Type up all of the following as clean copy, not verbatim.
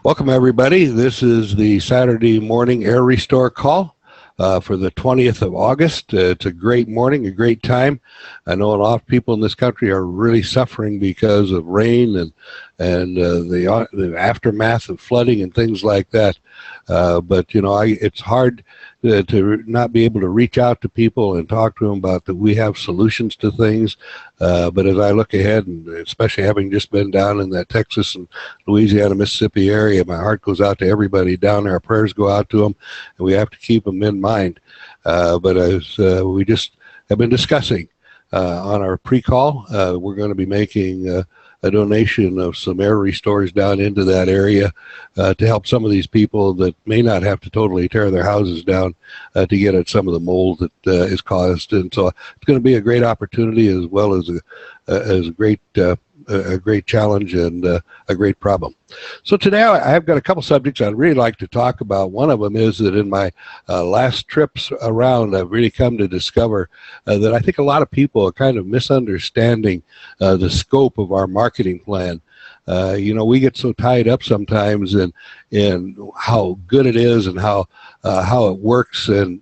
Welcome, everybody. This is the Saturday morning air restore call for the 20th of August. It's a great morning, a great time. I know a lot of people in this country are really suffering because of rain and the aftermath of flooding and things like that. But you know, it's hard to not be able to reach out to people and talk to them about that we have solutions to things. But as I look ahead, and especially having just been down in that Texas and Louisiana, Mississippi area, my heart goes out to everybody down there. Our prayers go out to them, and we have to keep them in mind. But as we just have been discussing on our pre-call, we're going to be making a donation of some air restores down into that area to help some of these people that may not have to totally tear their houses down to get at some of the mold that is caused. And so it's going to be a great opportunity as well as a great challenge and a great problem. So today I've got a couple subjects I'd really like to talk about. One of them is that in my last trips around, I've really come to discover that I think a lot of people are kind of misunderstanding the scope of our marketing plan. You know, we get so tied up sometimes in how good it is and how it works and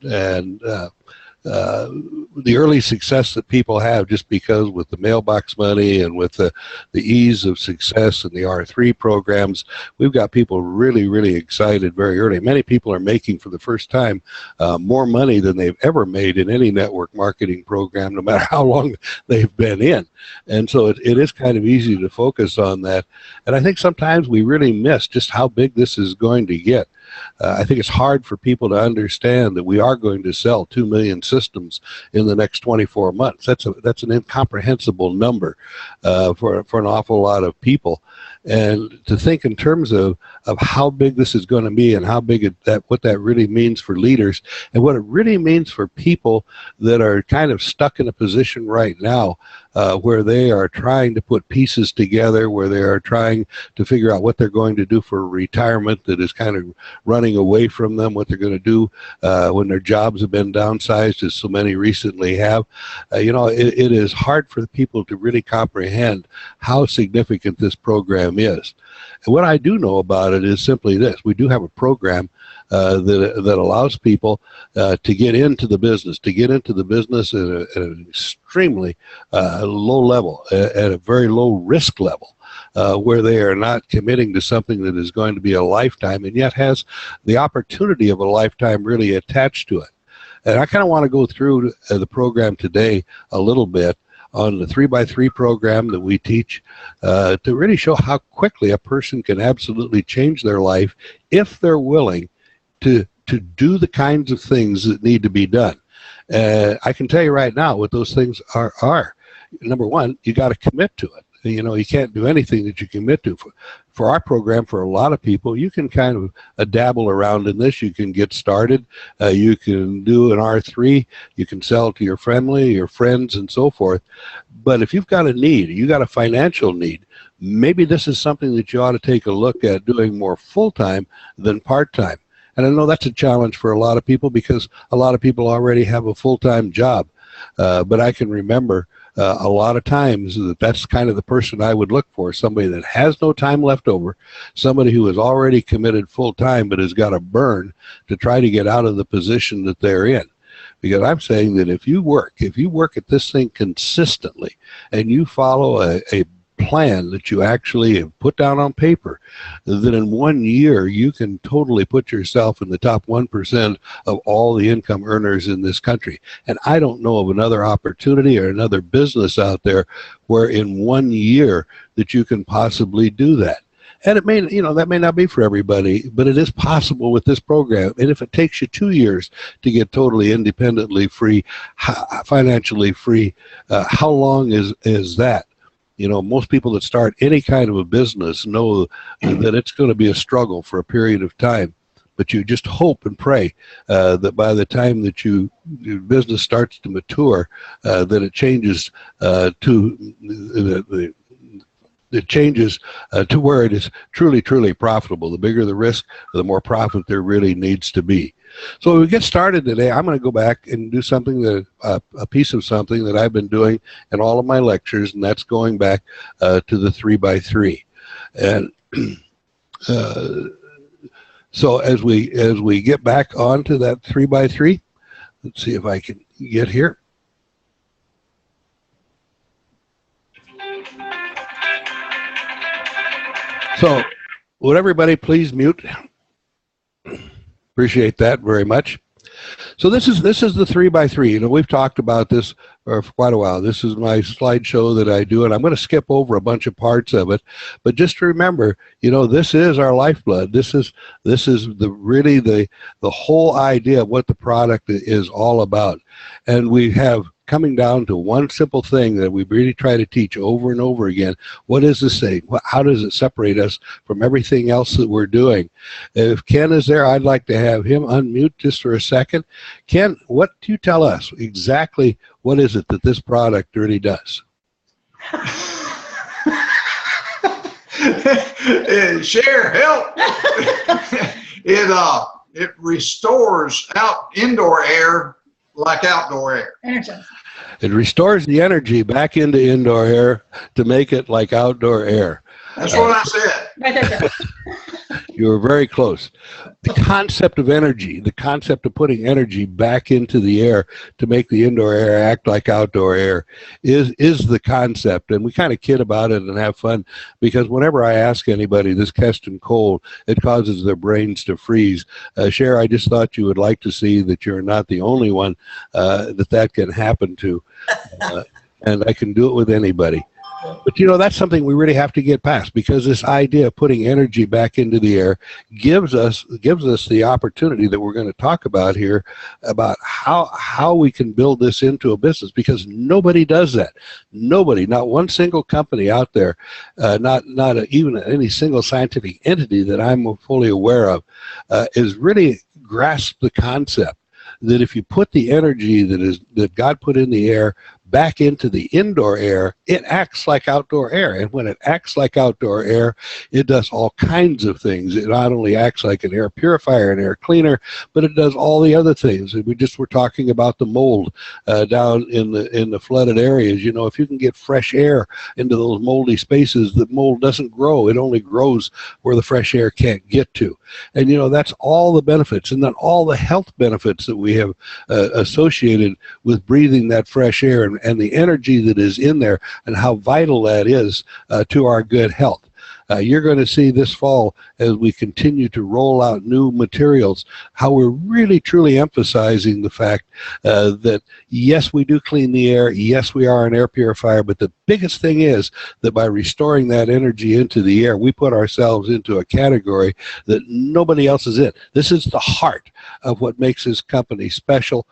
the early success that people have just because with the mailbox money and with the ease of success and the R3 programs, we've got people really, really excited very early. Many people are making for the first time more money than they've ever made in any network marketing program, no matter how long they've been in. And so it is kind of easy to focus on that. And I think sometimes we really miss just how big this is going to get. I think it's hard for people to understand that we are going to sell 2 million systems in the next 24 months. That's an incomprehensible number for an awful lot of people. And to think in terms of how big this is going to be and how big what that really means for leaders and what it really means for people that are kind of stuck in a position right now where they are trying to put pieces together, where they are trying to figure out what they're going to do for retirement that is kind of running away from them, what they're going to do when their jobs have been downsized, as so many recently have. You know, it is hard for the people to really comprehend how significant this program is. And what I do know about it is simply this. We do have a program that allows people to get into the business, at an extremely low level, at a very low risk level. Where they are not committing to something that is going to be a lifetime and yet has the opportunity of a lifetime really attached to it. And I kind of want to go through the program today a little bit on the 3x3 program that we teach to really show how quickly a person can absolutely change their life if they're willing to do the kinds of things that need to be done. I can tell you right now what those things are. Number one, you got to commit to it. You know, you can't do anything that you commit to. For our program, for a lot of people, you can kind of dabble around in this. You can get started. You can do an R3. You can sell to your family, your friends, and so forth. But if you've got a need, you got a financial need, maybe this is something that you ought to take a look at doing more full-time than part-time. And I know that's a challenge for a lot of people because a lot of people already have a full-time job. But I can remember a lot of times that's kind of the person I would look for, somebody that has no time left over, somebody who is already committed full-time but has got to burn to try to get out of the position that they're in. Because I'm saying that if you work at this thing consistently and you follow a plan that you actually have put down on paper, that in 1 year you can totally put yourself in the top 1% of all the income earners in this country. And I don't know of another opportunity or another business out there where in 1 year that you can possibly do that. And it may, you know, that may not be for everybody, but it is possible with this program. And if it takes you 2 years to get totally independently free, financially free, how long is that? You know, most people that start any kind of a business know that it's going to be a struggle for a period of time. But you just hope and pray that by the time that your business starts to mature, that it changes to where it is truly, truly profitable. The bigger the risk, the more profit there really needs to be. So when we get started today, I'm going to go back and do something that a piece of something that I've been doing in all of my lectures, and that's going back to the 3x3. And So as we get back onto that 3x3, let's see if I can get here. So would everybody please mute? Appreciate that very much. So this is the 3x3. You know, we've talked about this for quite a while. This is my slideshow that I do, and I'm going to skip over a bunch of parts of it. But just remember, you know, this is our lifeblood. This is really the whole idea of what the product is all about. And we have coming down to one simple thing that we really try to teach over and over again. What is this thing? How does it separate us from everything else that we're doing? If Ken is there, I'd like to have him unmute just for a second. Ken, what do you tell us exactly? What is it that this product really does? Share, help. It restores indoor air like outdoor air. It restores the energy back into indoor air to make it like outdoor air. That's what I said. Right there. You were very close. The concept of energy, the concept of putting energy back into the air to make the indoor air act like outdoor air is the concept. And we kind of kid about it and have fun, because whenever I ask anybody this question cold, it causes their brains to freeze. Cher, I just thought you would like to see that you're not the only one that can happen to. And I can do it with anybody. But, you know, that's something we really have to get past, because this idea of putting energy back into the air gives us the opportunity that we're going to talk about here, about how we can build this into a business, because nobody does that. Nobody, not one single company out there, not even any single scientific entity that I'm fully aware of, is really grasped the concept that if you put the energy that God put in the air back into the indoor air, it acts like outdoor air. And when it acts like outdoor air, it does all kinds of things. It not only acts like an air purifier, an air cleaner, but it does all the other things. And we just were talking about the mold down in the flooded areas. You know, if you can get fresh air into those moldy spaces, the mold doesn't grow. It only grows where the fresh air can't get to. And, you know, that's all the benefits, and then all the health benefits that we have associated with breathing that fresh air, and the energy that is in there, and how vital that is to our good health. You're going to see this fall, as we continue to roll out new materials, how we're really truly emphasizing the fact that yes, we do clean the air, yes, we are an air purifier, but the biggest thing is that by restoring that energy into the air, we put ourselves into a category that nobody else is in. This is the heart of what makes this company special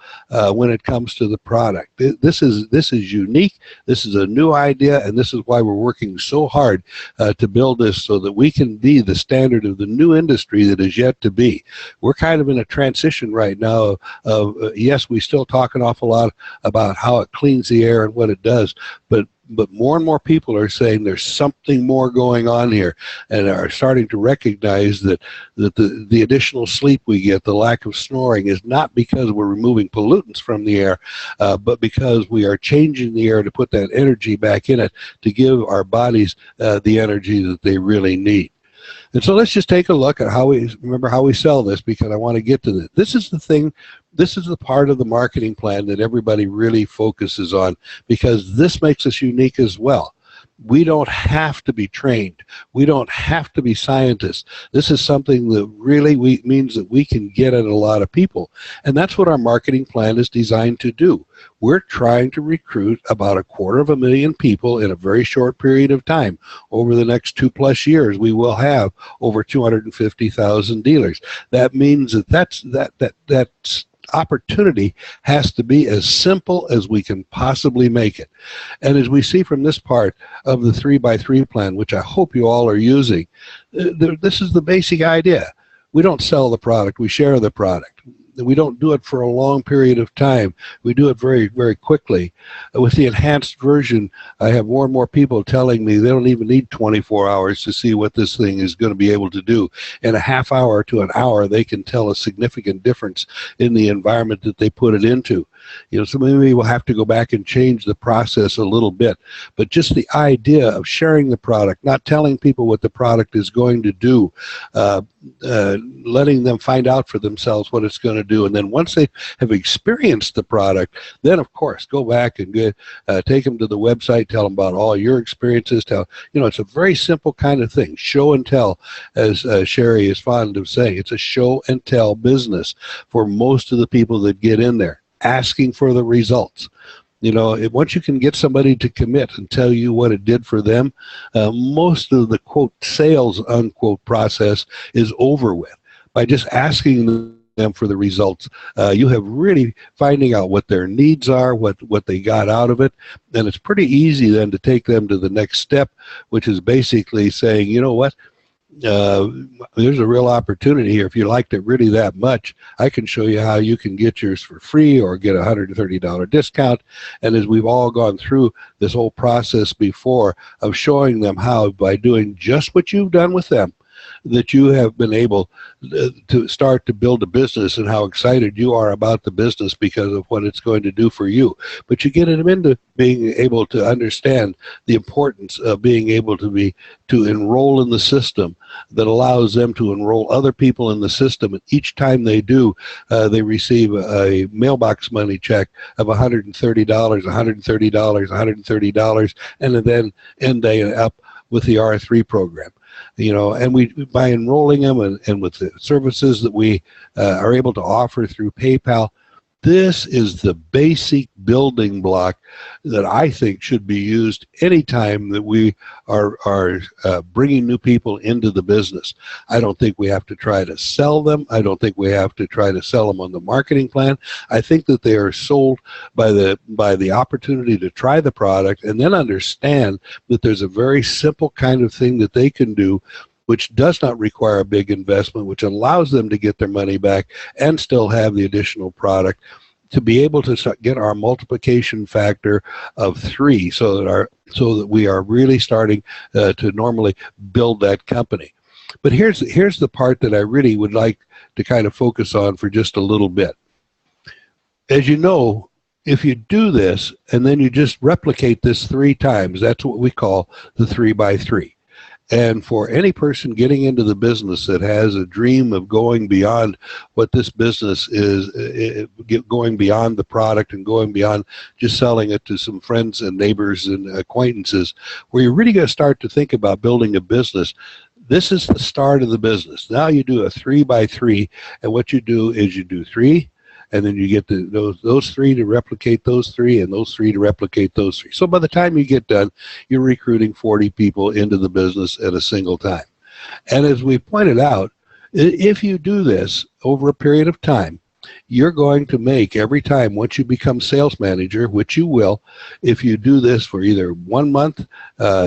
when it comes to the product. This is unique. This is a new idea, and this is why we're working so hard to build this, so that we can be the standard of the new industry that is yet to be. We're kind of in a transition right now of yes, we still talk an awful lot about how it cleans the air and what it does, but more and more people are saying there's something more going on here, and are starting to recognize that the additional sleep we get, the lack of snoring, is not because we're removing pollutants from the air, but because we are changing the air to put that energy back in it to give our bodies the energy that they really need. And so let's just take a look at how we sell this, because I want to get to this. This is the thing, this is the part of the marketing plan that everybody really focuses on, because this makes us unique as well. We don't have to be trained. We don't have to be scientists. This is something that really means that we can get at a lot of people. And that's what our marketing plan is designed to do. We're trying to recruit about 250,000 people in a very short period of time. Over the next 2+ years, we will have over 250,000 dealers. That means that's opportunity has to be as simple as we can possibly make it. And as we see from this part of the 3x3 plan, which I hope you all are using, this is the basic idea. We don't sell the product, we share the product. We don't do it for a long period of time. We do it very, very quickly. With the enhanced version, I have more and more people telling me they don't even need 24 hours to see what this thing is going to be able to do. In a half hour to an hour, they can tell a significant difference in the environment that they put it into. So maybe we'll have to go back and change the process a little bit. But just the idea of sharing the product, not telling people what the product is going to do, letting them find out for themselves what it's going to do. And then once they have experienced the product, then of course go back and take them to the website, tell them about all your experiences. It's a very simple kind of thing. Show and tell, as Sherry is fond of saying. It's a show and tell business for most of the people that get in there, asking for the results. Once you can get somebody to commit and tell you what it did for them, most of the quote sales unquote process is over with. By just asking them for the results, you have really finding out what their needs are, what they got out of it, and it's pretty easy then to take them to the next step, which is basically saying, you know what, there's a real opportunity here. If you liked it really that much, I can show you how you can get yours for free or get a $130 discount. And as we've all gone through this whole process before of showing them how, by doing just what you've done with them, that you have been able to start to build a business, and how excited you are about the business because of what it's going to do for you. But you get them into being able to understand the importance of being able to enroll in the system that allows them to enroll other people in the system. And each time they do, they receive a mailbox money check of $130, $130, $130, and then end day up with the R3 program. And we, by enrolling them and with the services that we are able to offer through PayPal, this is the basic building block that I think should be used anytime that we are bringing new people into the business. I don't think we have to try to sell them. I don't think we have to try to sell them on the marketing plan. I think that they are sold by the opportunity to try the product and then understand that there's a very simple kind of thing that they can do, which does not require a big investment, which allows them to get their money back and still have the additional product, to be able to get our multiplication factor of 3, so that we are really starting to normally build that company. But here's the part that I really would like to kind of focus on for just a little bit. As you know, if you do this and then you just replicate this 3 times, that's what we call the 3x3. And for any person getting into the business that has a dream of going beyond what this business is, going beyond the product and going beyond just selling it to some friends and neighbors and acquaintances, where you're really going to start to think about building a business, this is the start of the business. Now you do a 3x3, and what you do is you do 3, and then you get those 3 to replicate those 3, and those 3 to replicate those 3. So by the time you get done, you're recruiting 40 people into the business at a single time. And as we pointed out, if you do this over a period of time, you're going to make every time, once you become sales manager, which you will, if you do this for either 1 month,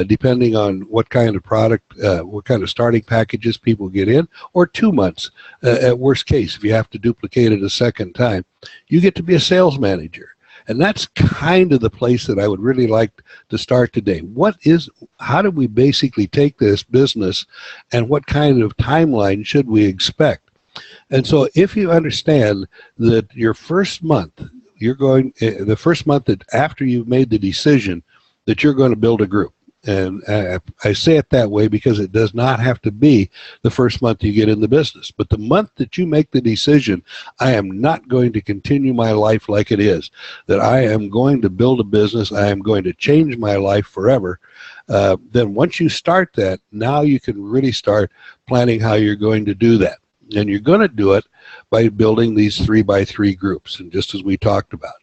depending on what kind of product, what kind of starting packages people get in, or 2 months, at worst case, if you have to duplicate it a second time, you get to be a sales manager. And that's kind of the place that I would really like to start today. How do we basically take this business, and what kind of timeline should we expect? And so if you understand that your first month, the first month that after you've made the decision that you're going to build a group, and I say it that way because it does not have to be the first month you get in the business, but the month that you make the decision, I am not going to continue my life like it is, that I am going to build a business, I am going to change my life forever, then once you start that, now you can really start planning how you're going to do that. And you're going to do it by building these 3x3 groups, and just as we talked about.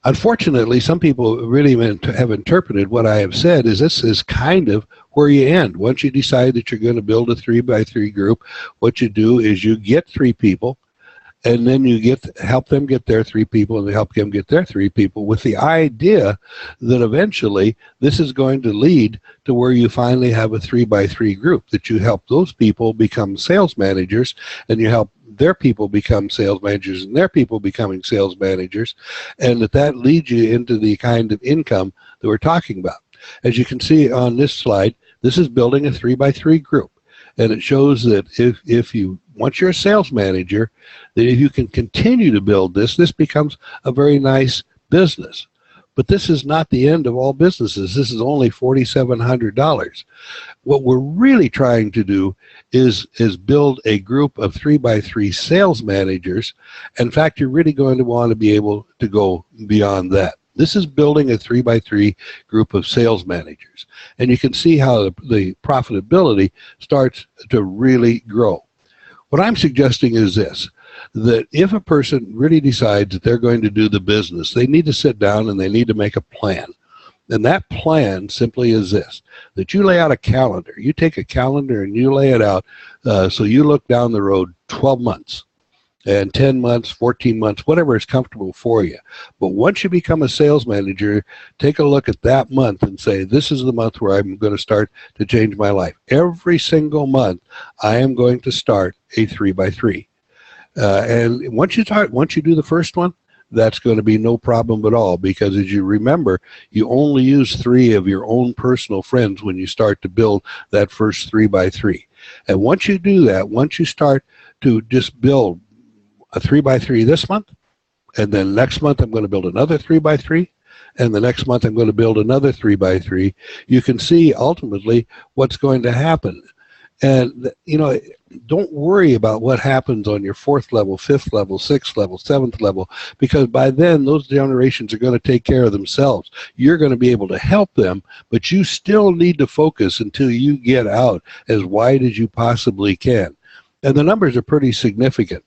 Unfortunately, some people really have interpreted what I have said as this is kind of where you end. Once you decide that you're going to build a 3x3 group, what you do is you get 3 people, and then you help them get their 3 people, and they help them get their 3 people, with the idea that eventually this is going to lead to where you finally have a 3x3 group, that you help those people become sales managers, and you help their people become sales managers, and their people becoming sales managers, and that leads you into the kind of income that we're talking about. As you can see on this slide, this is building a 3x3 group. And it shows that if you once you're a sales manager, that if you can continue to build this, this becomes a very nice business. But this is not the end of all businesses. This is only $4,700. What we're really trying to do is build a group of 3x3 sales managers. In fact, you're really going to want to be able to go beyond that. This is building a 3x3 group of sales managers. And you can see how the profitability starts to really grow. What I'm suggesting is this, that if a person really decides that they're going to do the business, they need to sit down and they need to make a plan. And that plan simply is this, that you lay out a calendar. You take a calendar and you lay it out so you look down the road 12 months and 10 months, 14 months, whatever is comfortable for you. But once you become a sales manager, take a look at that month and say, this is the month where I'm going to start to change my life. Every single month, I am going to start a 3x3. And once you do the first one, that's going to be no problem at all, because as you remember, you only use 3 of your own personal friends when you start to build that first 3x3. And once you do that, once you start to just build a 3x3 this month, and then next month I'm going to build another 3x3, and the next month I'm going to build another 3x3, you can see ultimately what's going to happen. And, you know, don't worry about what happens on your 4th level, 5th level, 6th level, 7th level, because by then those generations are going to take care of themselves. You're going to be able to help them, but you still need to focus until you get out as wide as you possibly can. And the numbers are pretty significant.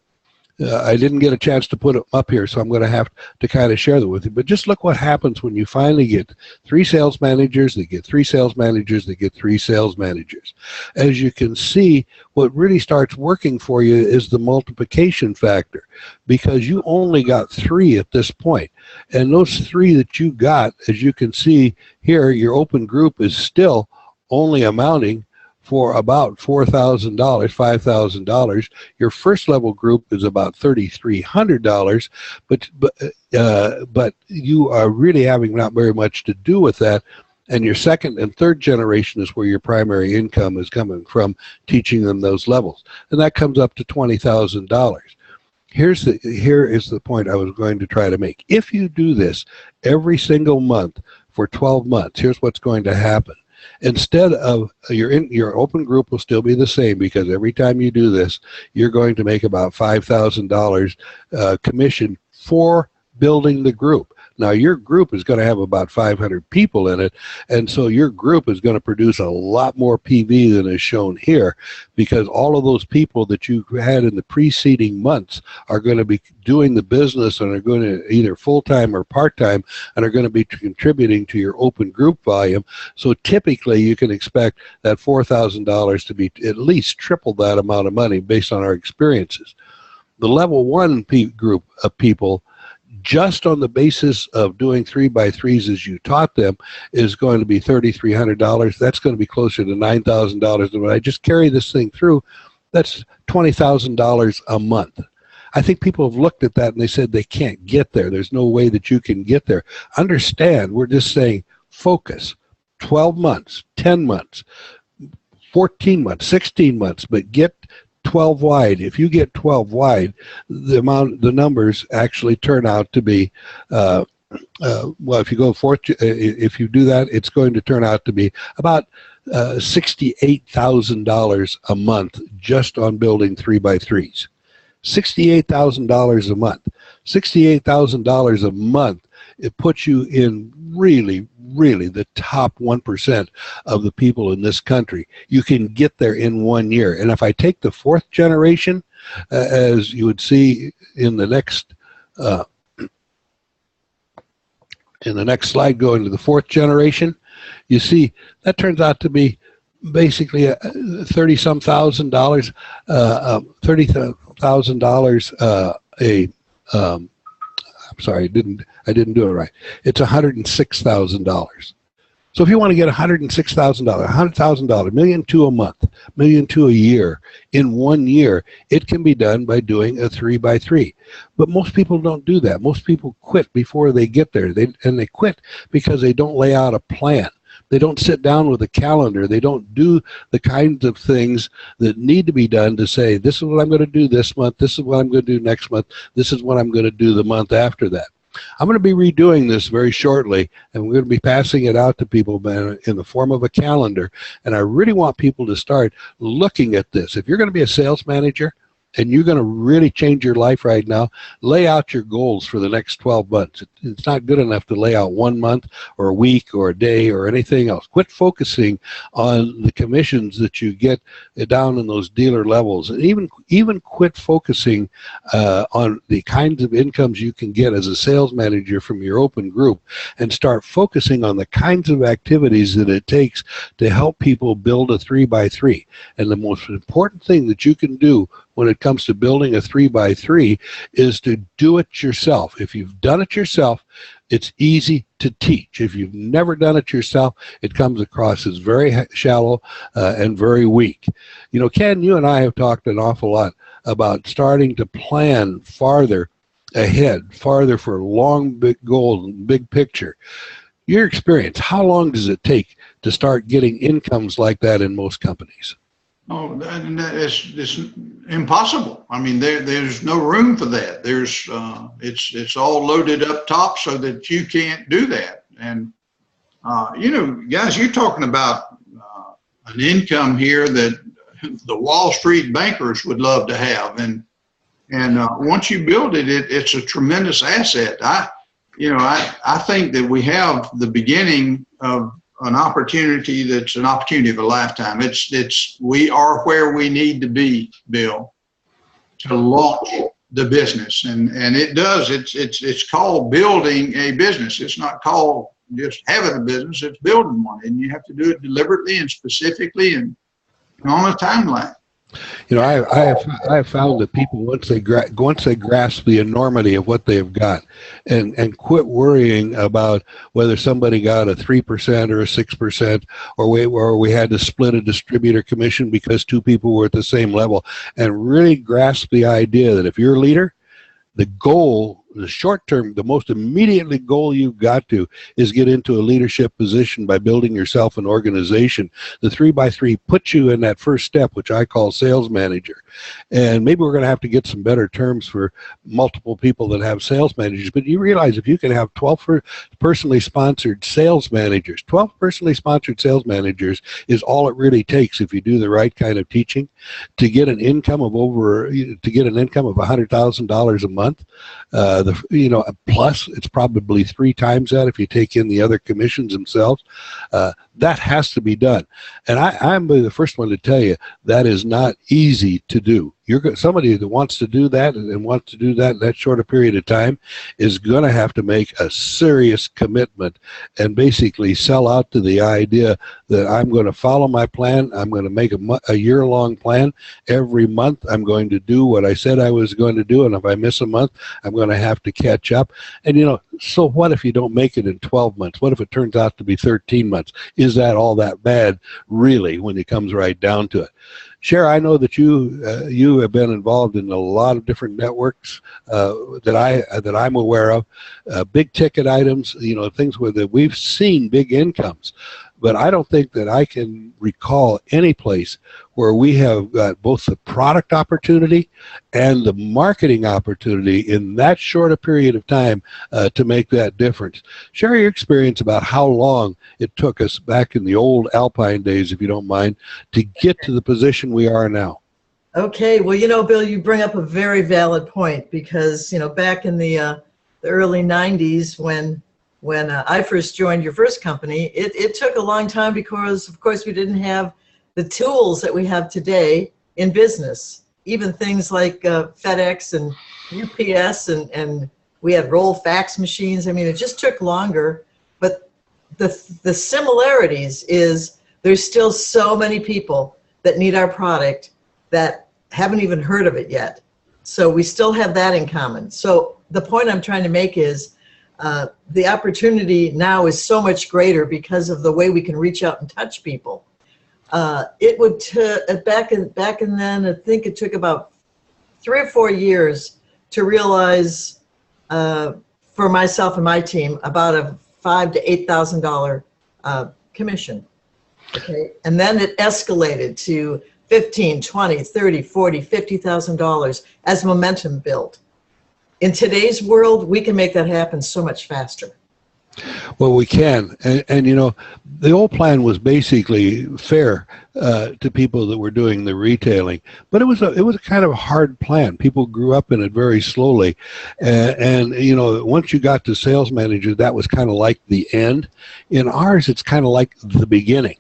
I didn't get a chance to put them up here, so I'm going to have to kind of share them with you. But just look what happens when you finally get 3 sales managers, they get 3 sales managers, they get 3 sales managers. As you can see, what really starts working for you is the multiplication factor, because you only got 3 at this point. And those 3 that you got, as you can see here, your open group is still only amounting for about $4,000, $5,000. Your first level group is about $3,300, but you are really having not very much to do with that. And your second and third generation is where your primary income is coming from, teaching them those levels, and that comes up to $20,000. Here is the point I was going to try to make. If you do this every single month for 12 months, here's what's going to happen. Instead of your open group will still be the same, because every time you do this, you're going to make about $5,000 commission for building the group. Now, your group is going to have about 500 people in it, and so your group is going to produce a lot more PV than is shown here, because all of those people that you had in the preceding months are going to be doing the business and are going to either full-time or part-time and are going to be contributing to your open group volume. So typically you can expect that $4,000 to be at least triple that amount of money based on our experiences. The level 1 group of people, just on the basis of doing 3x3s as you taught them, is going to be $3,300. That's going to be closer to $9,000. And when I just carry this thing through, that's $20,000 a month. I think people have looked at that and they said they can't get there. There's no way that you can get there. Understand, we're just saying focus. 12 months, 10 months, 14 months, 16 months, but get 12 wide. If you get 12 wide, the numbers actually turn out to be well, if you go if you do that, it's going to turn out to be about $68,000 a month just on building 3x3s. $68,000 a month. $68,000 a month. It puts you in really the top 1% of the people in this country. You can get there in 1 year. And if I take the 4th generation, as you would see in the next slide, going to the 4th generation, you see that turns out to be basically $30,000 I'm sorry, I didn't do it right. It's $106,000. So if you want to get $106,000, $100,000, $1.2 million a month, $1.2 million a year in 1 year, it can be done by doing a 3x3. But most people don't do that. Most people quit before they get there. They quit because they don't lay out a plan. They don't sit down with a calendar. They don't do the kinds of things that need to be done to say, this is what I'm going to do this month, this is what I'm going to do next month, this is what I'm going to do the month after that. I'm going to be redoing this very shortly, and we're going to be passing it out to people in the form of a calendar. And I really want people to start looking at this. If you're going to be a sales manager, and you're going to really change your life right now, lay out your goals for the next 12 months. It's not good enough to lay out 1 month or a week or a day or anything else. Quit focusing on the commissions that you get down in those dealer levels. And even quit focusing on the kinds of incomes you can get as a sales manager from your open group, and start focusing on the kinds of activities that it takes to help people build a 3x3. And the most important thing that you can do when it comes to building a 3x3 is to do it yourself. If you've done it yourself, it's easy to teach. If you've never done it yourself, it comes across as very shallow and very weak. You know, Ken, you and I have talked an awful lot about starting to plan farther ahead, farther for long, big goals and big picture. Your experience, how long does it take to start getting incomes like that in most companies? Oh, it's impossible. I mean, there's no room for that. It's all loaded up top so that you can't do that. And you know, guys, you're talking about an income here that the Wall Street bankers would love to have, and once you build it, it's a tremendous asset. I think that we have the beginning of an opportunity that's an opportunity of a lifetime. We are where we need to be, Bill, to launch the business, and it's called building a business. It's not called just having a business. It's building one, and you have to do it deliberately and specifically and on a timeline. You know, I have found that people, once they grasp the enormity of what they've got, and quit worrying about whether somebody got a 3% or a 6%, or we had to split a distributor commission because two people were at the same level, and really grasp the idea that if you're a leader, the goal, the short term, the most immediately goal you've got to is get into a leadership position by building yourself an organization. The 3x3 puts you in that first step, which I call sales manager. And maybe we're going to have to get some better terms for multiple people that have sales managers. But you realize if you can have 12 personally sponsored sales managers, 12 personally sponsored sales managers is all it really takes if you do the right kind of teaching to get an income of $100,000 a month. Plus it's probably 3 times that if you take in the other commissions themselves. That has to be done. And I'm the first one to tell you that is not easy to do. Somebody that wants to do that and wants to do that in that short a period of time is going to have to make a serious commitment and basically sell out to the idea that I'm going to follow my plan. I'm going to make a year-long plan. Every month I'm going to do what I said I was going to do, and if I miss a month, I'm going to have to catch up. And so what if you don't make it in 12 months? What if it turns out to be 13 months? Is that all that bad, really, when it comes right down to it? Cher, I know that you have been involved in a lot of different networks that I'm aware of, big ticket items, things that we've seen big incomes. But I don't think that I can recall any place where we have got both the product opportunity and the marketing opportunity in that short a period of time to make that difference. Share your experience about how long it took us back in the old Alpine days, if you don't mind, to get to the position we are now. Okay, well, Bill, you bring up a very valid point because, back in the early 90s when I first joined your first company, it took a long time because, of course, we didn't have the tools that we have today in business. Even things like FedEx and UPS, and we had roll fax machines. I mean, it just took longer. But the similarities is there's still so many people that need our product that haven't even heard of it yet. So we still have that in common. So the point I'm trying to make is the opportunity now is so much greater because of the way we can reach out and touch people. It would back in then, I think it took about 3 or 4 years to realize for myself and my team about a $5,000 to $8,000 commission. Okay, and then it escalated to $15, $20, $30, $40, $50,000 as momentum built. In today's world, we can make that happen so much faster. Well, we can, and you know, the old plan was basically fair to people that were doing the retailing, but it was a kind of hard plan. People grew up in it very slowly, and you know, once you got to sales manager, that was kind of like the end. In ours, it's kind of like the beginning.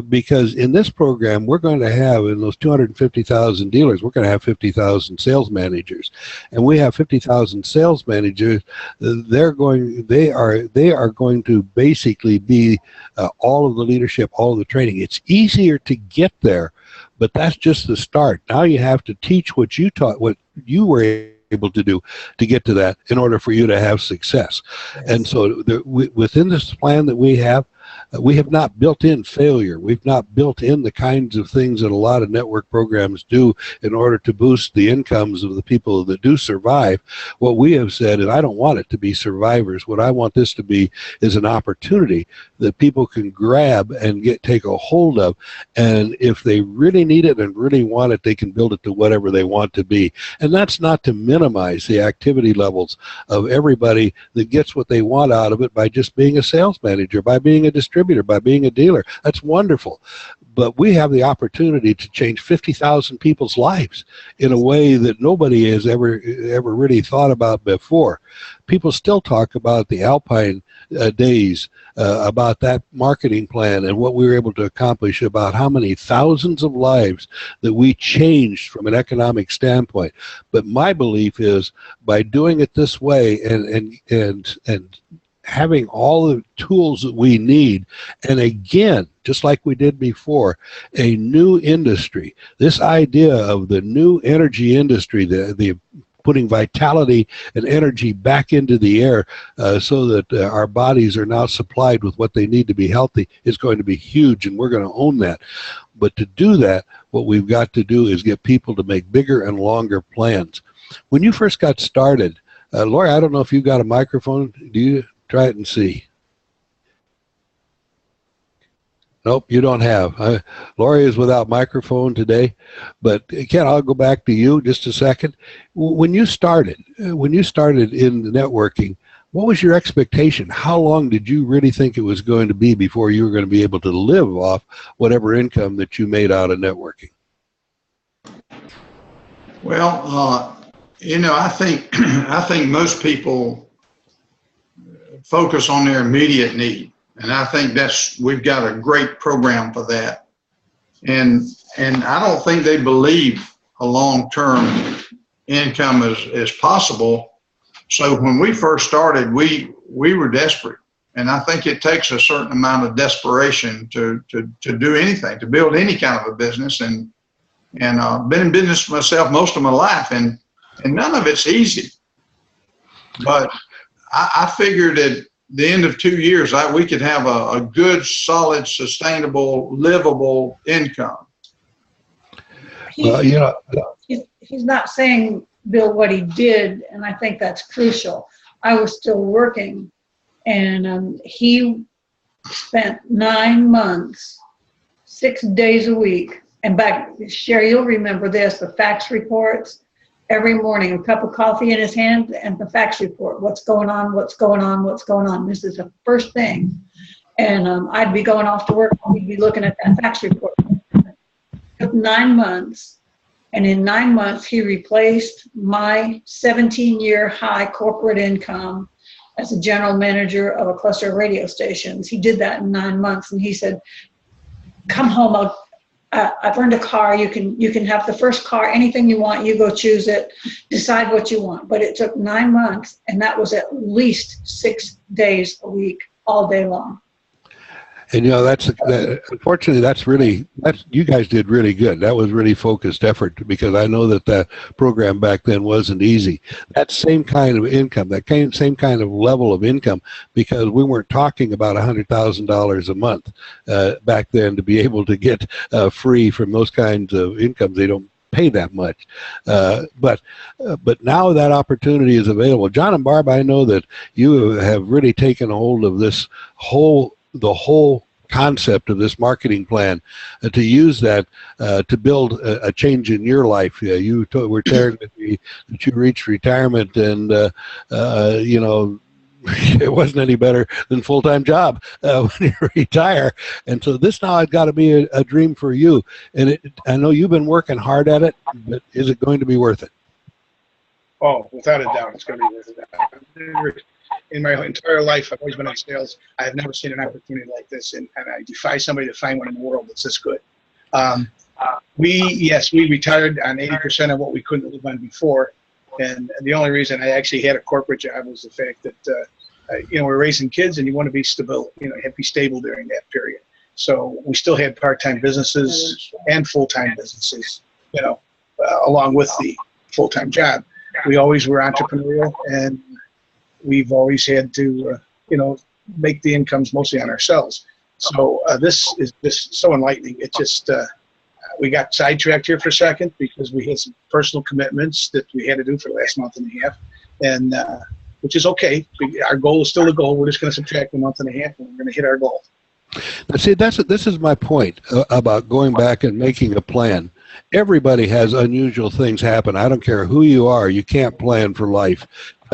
Because in this program, we're going to have, in those 250,000 dealers, we're going to have 50,000 sales managers, and we have 50,000 sales managers. They are going to basically be all of the leadership, all of the training. It's easier to get there, but that's just the start. Now you have to teach what you taught, what you were able to do to get to that in order for you to have success. Yes. And so within this plan that we have not built in failure. We've not built in the kinds of things that a lot of network programs do in order to boost the incomes of the people that do survive. What we have said, and I don't want it to be survivors, what I want this to be is an opportunity that people can grab and take a hold of, and if they really need it and really want it, they can build it to whatever they want to be. And that's not to minimize the activity levels of everybody that gets what they want out of it by just being a sales manager, by being a distributor, by being a dealer. That's wonderful. But we have the opportunity to change 50,000 people's lives in a way that nobody has ever really thought about before. People still talk about the Alpine days, about that marketing plan and what we were able to accomplish, about how many thousands of lives that we changed from an economic standpoint. But my belief is by doing it this way and having all the tools that we need, and again, just like we did before, a new industry. This idea of the new energy industry, the putting vitality and energy back into the air so that our bodies are now supplied with what they need to be healthy is going to be huge, and we're going to own that. But to do that, what we've got to do is get people to make bigger and longer plans. When you first got started, Lori, I don't know if you got a microphone. Do you? Try it and see. Nope, you don't have. Lori is without microphone today. But Ken, I'll go back to you just a second. When you started in the networking, what was your expectation? How long did you really think it was going to be before you were going to be able to live off whatever income that you made out of networking? Well, you know, I think most people focus on their immediate need, and I think we've got a great program for that. And I don't think they believe a long-term income is possible. So when we first started, we were desperate, and I think it takes a certain amount of desperation to do anything, to build any kind of a business. And been in business myself most of my life, and none of it's easy. But I figured at the end of 2 years, we could have a good, solid, sustainable, livable income. Well, you know, he's not saying, Bill, what he did, and I think that's crucial. I was still working, and he spent 9 months, 6 days a week. And back, Sherry, you'll remember this, the fax reports. Every morning, a cup of coffee in his hand and the fax report. What's going on? What's going on? What's going on? This is the first thing. And I'd be going off to work. We'd be looking at that fax report. It took 9 months. And in 9 months, he replaced my 17-year high corporate income as a general manager of a cluster of radio stations. He did that in 9 months. And he said, come home, I've earned a car. You can have the first car, anything you want, you go choose it, decide what you want. But it took 9 months, and that was at least 6 days a week, all day long. And you know, unfortunately, you guys did really good. That was really focused effort, because I know that program back then wasn't easy. That same kind of income, same kind of level of income, because we weren't talking about $100,000 a month back then to be able to get free from those kinds of incomes. They don't pay that much, but now that opportunity is available. John and Barb, I know that you have really taken a hold of the whole concept of this marketing plan, to use that to build a change in your life. You were telling me that you reached retirement, and you know, it wasn't any better than full-time job when you retire. And so this now has got to be a dream for you. And I know you've been working hard at it, but is it going to be worth it? Oh, without a doubt, it's going to be worth it. In my entire life, I've always been in sales. I have never seen an opportunity like this, and I defy somebody to find one in the world that's this good. We retired on 80% of what we couldn't live on before. And the only reason I actually had a corporate job was the fact that, you know, we're raising kids and you want to be stable, you know, be stable during that period. So we still had part-time businesses and full-time businesses, you know, along with the full-time job. We always were entrepreneurial, and we've always had to, you know, make the incomes mostly on ourselves. So this is just so enlightening. It just, we got sidetracked here for a second because we had some personal commitments that we had to do for the last month and a half, and which is okay. Our goal is still a goal. We're just going to subtract a month and a half, and we're going to hit our goal. Now, see, this is my point about going back and making a plan. Everybody has unusual things happen. I don't care who you are. You can't plan for life.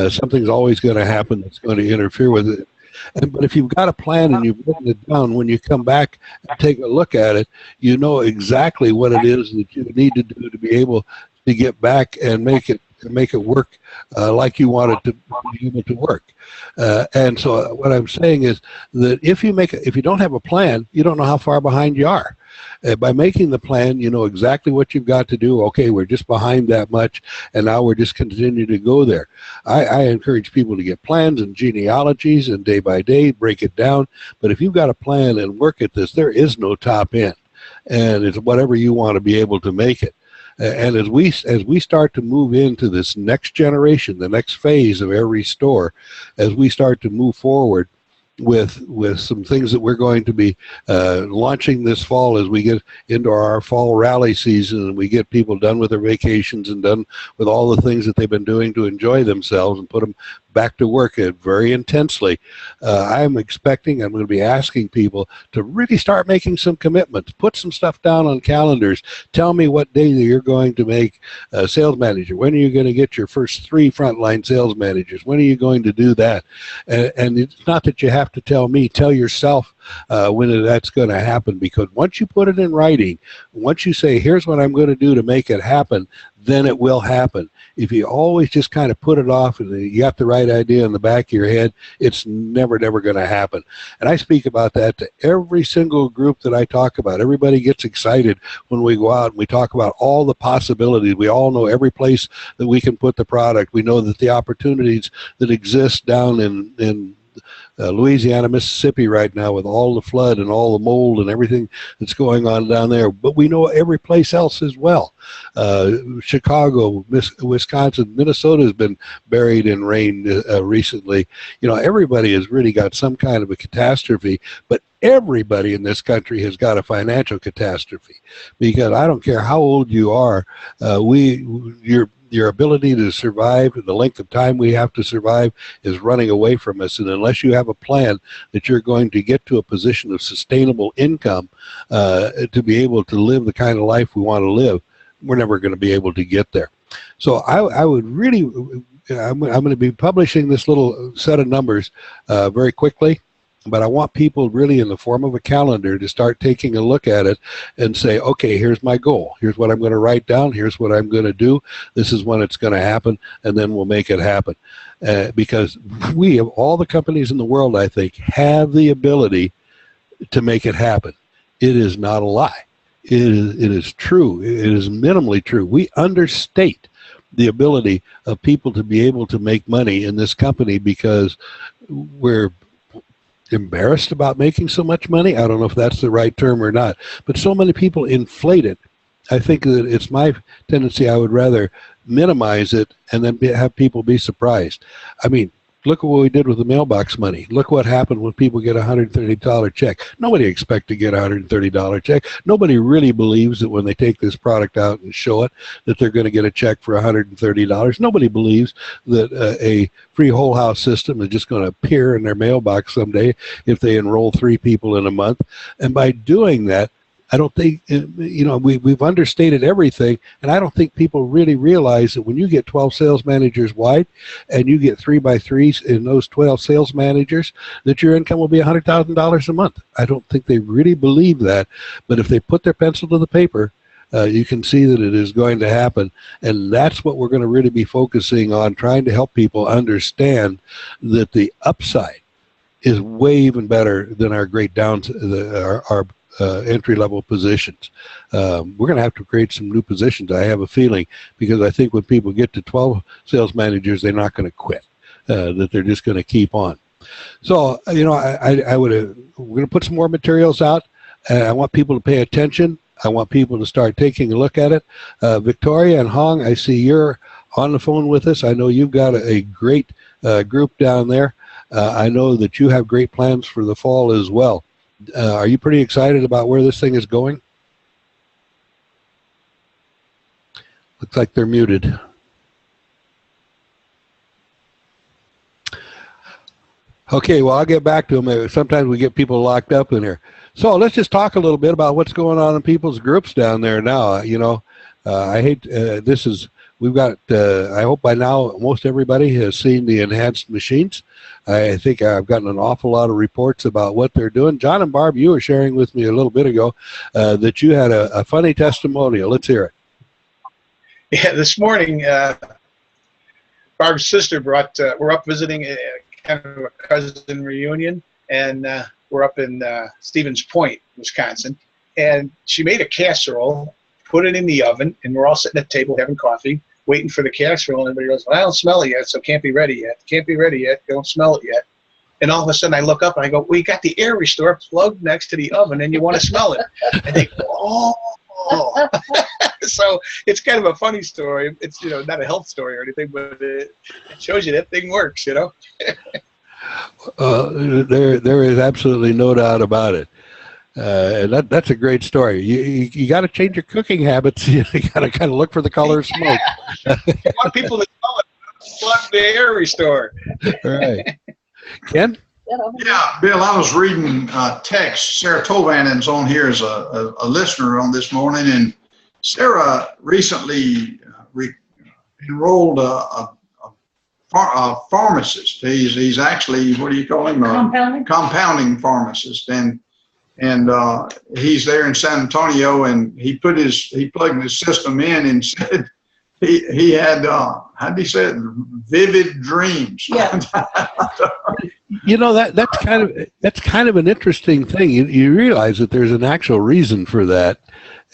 Something's always going to happen that's going to interfere with it. But if you've got a plan and you've written it down, when you come back and take a look at it, you know exactly what it is that you need to do to be able to get back and make it work like you want it to be able to work. And so what I'm saying is that if you don't have a plan, you don't know how far behind you are. By making the plan, you know exactly what you've got to do. Okay, we're just behind that much, and now we're just continuing to go there. I encourage people to get plans and genealogies and day by day, break it down. But if you've got a plan and work at this, there is no top end. And it's whatever you want to be able to make it. And as we start to move into this next generation, the next phase of every store, as we start to move forward with some things that we're going to be launching this fall as we get into our fall rally season and we get people done with their vacations and done with all the things that they've been doing to enjoy themselves and put them back to work very intensely. I'm going to be asking people to really start making some commitments. Put some stuff down on calendars. Tell me what day that you're going to make a sales manager. When are you going to get your first 3 frontline sales managers? When are you going to do that? And it's not that you have to tell me. Tell yourself when that's going to happen, because once you put it in writing, once you say, here's what I'm going to do to make it happen, then it will happen. If you always just kind of put it off and you got the right idea in the back of your head, it's never going to happen. And I speak about that to every single group that I talk about. Everybody gets excited when we go out and we talk about all the possibilities. We all know every place that we can put the product. We know that the opportunities that exist down in Louisiana, Mississippi right now with all the flood and all the mold and everything that's going on down there. But we know every place else as well. Chicago, Wisconsin, Minnesota has been buried in rain recently. You know, everybody has really got some kind of a catastrophe, but everybody in this country has got a financial catastrophe, because I don't care how old you are, your ability to survive, the length of time we have to survive, is running away from us. And unless you have a plan that you're going to get to a position of sustainable income to be able to live the kind of life we want to live, we're never going to be able to get there. So I would really, I'm going to be publishing this little set of numbers very quickly. But I want people really in the form of a calendar to start taking a look at it and say, okay, here's my goal. Here's what I'm going to write down. Here's what I'm going to do. This is when it's going to happen, and then we'll make it happen. Because we, of all the companies in the world, I think, have the ability to make it happen. It is not a lie. It is true. It is minimally true. We understate the ability of people to be able to make money in this company because we're embarrassed about making so much money. I don't know if that's the right term or not, but so many people inflate it. I think that it's my tendency. I would rather minimize it and then have people be surprised. I mean, Look at what we did with the mailbox money. Look what happened when people get a $130 check. Nobody expects to get a $130 check. Nobody really believes that when they take this product out and show it, that they're going to get a check for $130. Nobody believes that a free whole house system is just going to appear in their mailbox someday if they enroll 3 people in a month. And by doing that, I don't think, we've understated everything, and I don't think people really realize that when you get 12 sales managers wide and you get 3x3s in those 12 sales managers, that your income will be $100,000 a month. I don't think they really believe that, but if they put their pencil to the paper, you can see that it is going to happen, and that's what we're going to really be focusing on, trying to help people understand that the upside is way even better than our great our entry-level positions. We're going to have to create some new positions, I have a feeling, because I think when people get to 12 sales managers, they're not going to quit, that they're just going to keep on. So, we're going to put some more materials out. I want people to pay attention. I want people to start taking a look at it. Victoria and Hong, I see you're on the phone with us. I know you've got a great group down there. I know that you have great plans for the fall as well. Are you pretty excited about where this thing is going? Looks like they're muted. Okay, well, I'll get back to them. Sometimes we get people locked up in here. So let's just talk a little bit about what's going on in people's groups down there now. I hate we've got, I hope by now most everybody has seen the enhanced machines. I think I've gotten an awful lot of reports about what they're doing. John and Barb, you were sharing with me a little bit ago that you had a funny testimonial. Let's hear it. Yeah, this morning, Barb's sister we're up visiting kind of a cousin reunion, and we're up in Stevens Point, Wisconsin, and she made a casserole, put it in the oven, and we're all sitting at the table having coffee, waiting for the casserole, and everybody goes, well, I don't smell it yet, so it can't be ready yet. Can't be ready yet, don't smell it yet. And all of a sudden I look up and I go, we got the air restore plugged next to the oven and you want to smell it. And they go, oh. So it's kind of a funny story. It's, not a health story or anything, but it shows you that thing works, There is absolutely no doubt about it. And that's a great story. You got to change your cooking habits. You got to kind of look for the color of smoke. You want people to smell it. Plug the air restore. Right. Ken? Yeah, Bill, I was reading text. Sarah Tovanen's on here as a listener on this morning, and Sarah recently enrolled a pharmacist. He's actually, what do you call him? Compounding pharmacist, and he's there in San Antonio, and he plugged his system in and said he had how do you say it? Vivid dreams. Yeah. That's kind of an interesting thing. You realize that there's an actual reason for that.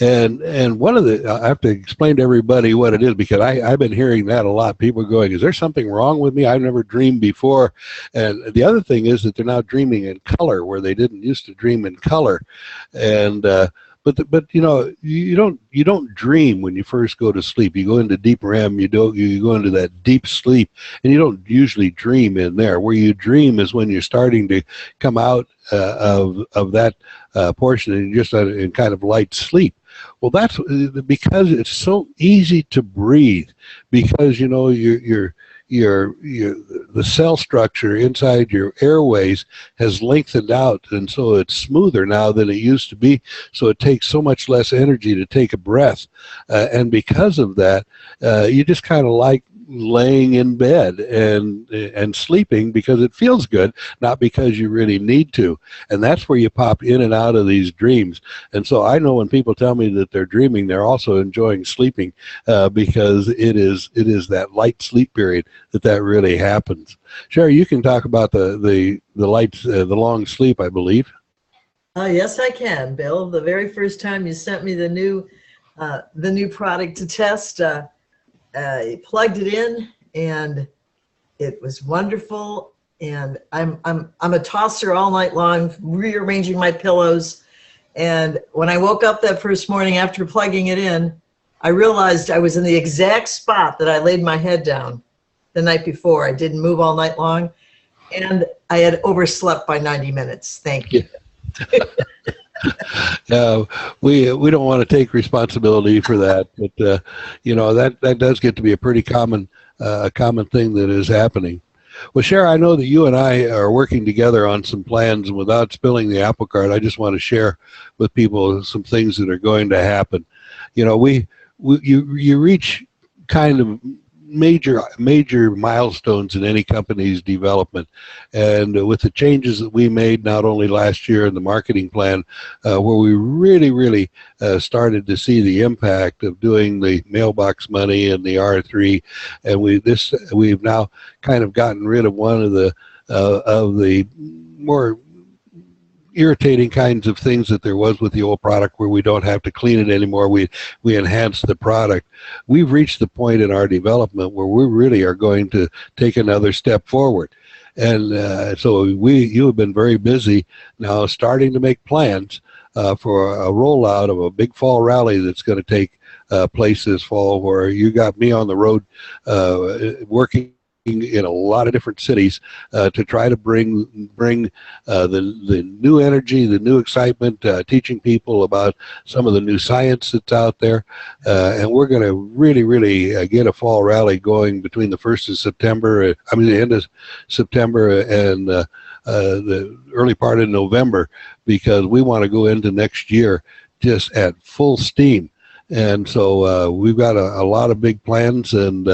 And one of I have to explain to everybody what it is, because I've been hearing that a lot. People are going, is there something wrong with me? I've never dreamed before. And the other thing is that they're now dreaming in color where they didn't used to dream in color. And but you don't dream when you first go to sleep. You go into deep REM, you go into that deep sleep, and you don't usually dream in there. Where you dream is when you're starting to come out of that portion and you're just in kind of light sleep. Well, that's because it's so easy to breathe, because the cell structure inside your airways has lengthened out, and so it's smoother now than it used to be, so it takes so much less energy to take a breath, and because of that, you just kind of like laying in bed and sleeping because it feels good, not because you really need to. And that's where you pop in and out of these dreams. And so I know when people tell me that they're dreaming, they're also enjoying sleeping, because it is that light sleep period that really happens. Sherry, you can talk about the long sleep, I believe. Yes, I can, Bill. The very first time you sent me the new product to test, plugged it in, and it was wonderful. And I'm a tosser all night long, rearranging my pillows. And when I woke up that first morning after plugging it in, I realized I was in the exact spot that I laid my head down. the night before. I didn't move all night long, and I had overslept by 90 minutes. Thank you. We don't want to take responsibility for that, but that does get to be a pretty common thing that is happening. Well, Cher, I know that you and I are working together on some plans, and without spilling the apple cart, I just want to share with people some things that are going to happen. You reach kind of major milestones in any company's development, and with the changes that we made not only last year in the marketing plan, where we really started to see the impact of doing the mailbox money and the R3, and we've now kind of gotten rid of one of the more irritating kinds of things that there was with the old product, where we don't have to clean it anymore. We enhance the product. We've reached the point in our development where we really are going to take another step forward. And so you have been very busy now starting to make plans for a rollout of a big fall rally that's going to take place this fall, where you got me on the road working in a lot of different cities to try to bring the new energy, the new excitement, teaching people about some of the new science that's out there, and we're going to really get a fall rally going between the 1st of September, the end of September and the early part of November, because we want to go into next year just at full steam. And so we've got a lot of big plans, and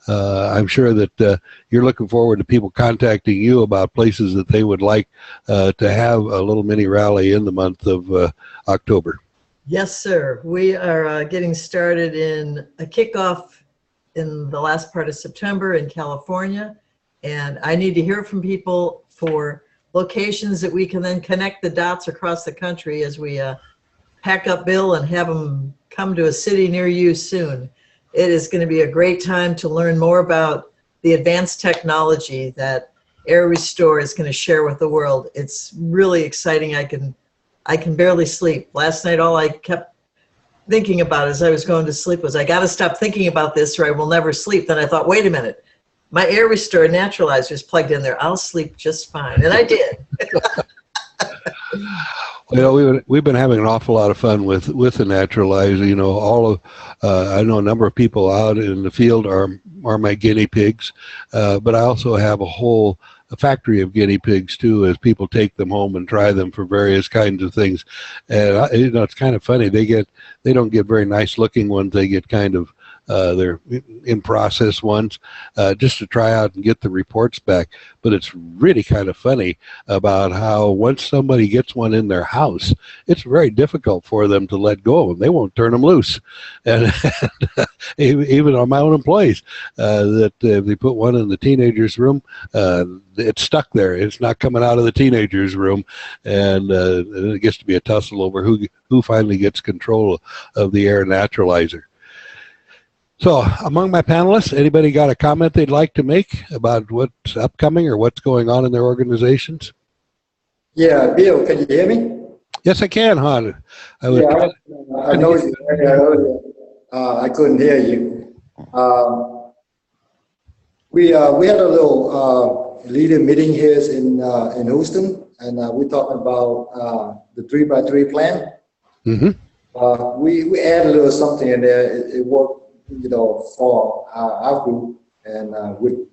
I'm sure that you're looking forward to people contacting you about places that they would like to have a little mini rally in the month of October. Yes, sir. We are getting started in a kickoff in the last part of September in California, and I need to hear from people for locations that we can then connect the dots across the country as we pack up Bill and have him come to a city near you soon. It is going to be a great time to learn more about the advanced technology that Air Restore is going to share with the world. It's really exciting. I can barely sleep. Last night, all I kept thinking about as I was going to sleep was, I got to stop thinking about this or I will never sleep. Then I thought, wait a minute, my Air Restore naturalizer is plugged in there. I'll sleep just fine. And I did. We've been having an awful lot of fun with the naturalizer. I know a number of people out in the field are my guinea pigs, but I also have a factory of guinea pigs too, as people take them home and try them for various kinds of things. And it's kind of funny. They don't get very nice looking ones. They get kind of they're in process ones, just to try out and get the reports back. But it's really kind of funny about how once somebody gets one in their house, it's very difficult for them to let go of them. They won't turn them loose. And even on my own employees, that if they put one in the teenager's room, it's stuck there. It's not coming out of the teenager's room, and it gets to be a tussle over who finally gets control of the air naturalizer. So among my panelists, anybody got a comment they'd like to make about what's upcoming or what's going on in their organizations? Yeah, Bill, can you hear me? Yes, I can, hon. I know you earlier. I couldn't hear you. We had a little leader meeting here in Houston, and we're talking about the 3x3 plan. Mm-hmm. We added a little something in there. It worked, for our group and with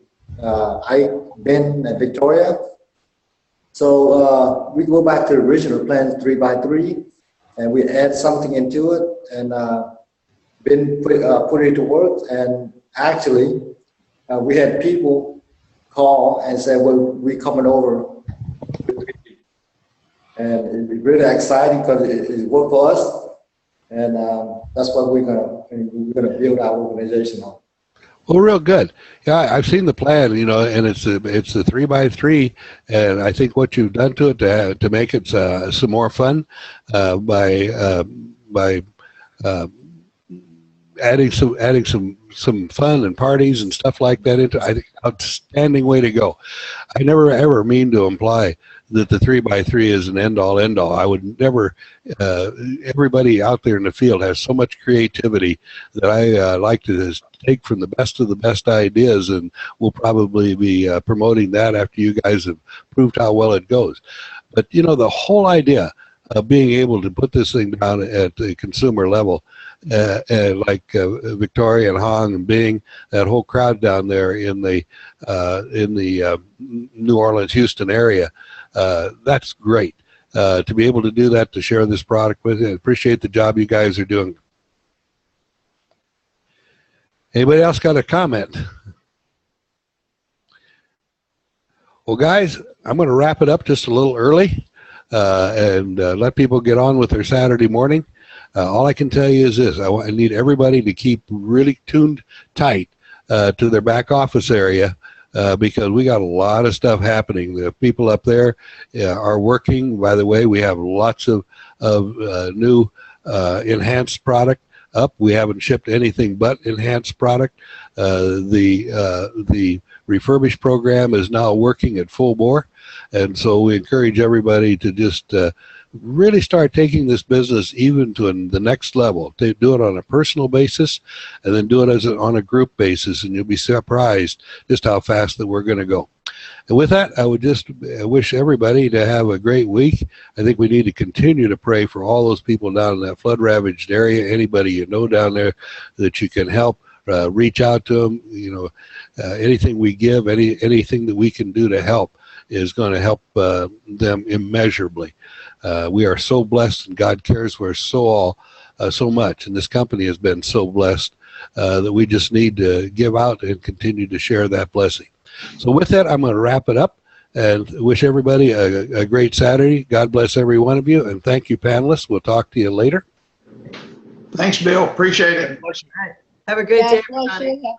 Ike, Ben, and Victoria. So we go back to the original plan, 3x3, and we add something into it, and Ben put it to work. And actually, we had people call and say, "Well, we're coming over," and it's really exciting because it worked for us. And that's what we're gonna build our organization on. Well, real good. Yeah, I've seen the plan, and it's a 3x3, and I think what you've done to it to make it some more fun by adding some fun and parties and stuff like that into, I think, outstanding way to go. I never ever mean to imply that the 3x3 is an end all. I would never. Everybody out there in the field has so much creativity that I like to take from the best of the best ideas, and we'll probably be promoting that after you guys have proved how well it goes. But you know, the whole idea of being able to put this thing down at the consumer level, like Victoria and Hong and Bing, that whole crowd down there in the New Orleans, Houston area, that's great. To be able to do that, to share this product with you. I appreciate the job you guys are doing. Anybody else got a comment? Well, guys, I'm going to wrap it up just a little early and let people get on with their Saturday morning. All I can tell you is this. I need everybody to keep really tuned tight to their back office area because we got a lot of stuff happening. The people up there are working. By the way, we have lots of new enhanced product up. We haven't shipped anything but enhanced product. The refurbished program is now working at full bore, and so we encourage everybody to just really start taking this business even to the next level. They do it on a personal basis, and then do it on a group basis, and you'll be surprised just how fast that we're going to go. And with that, I would just wish everybody to have a great week. I think we need to continue to pray for all those people down in that flood-ravaged area. Anybody you know down there that you can help, reach out to them. You know, anything we give, anything that we can do to help is going to help them immeasurably. We are so blessed, and God cares for us so much, and this company has been so blessed that we just need to give out and continue to share that blessing. So with that, I'm going to wrap it up and wish everybody a great Saturday. God bless every one of you, and thank you, panelists. We'll talk to you later. Thanks, Bill. Appreciate it. Have a great day, God bless everybody. you.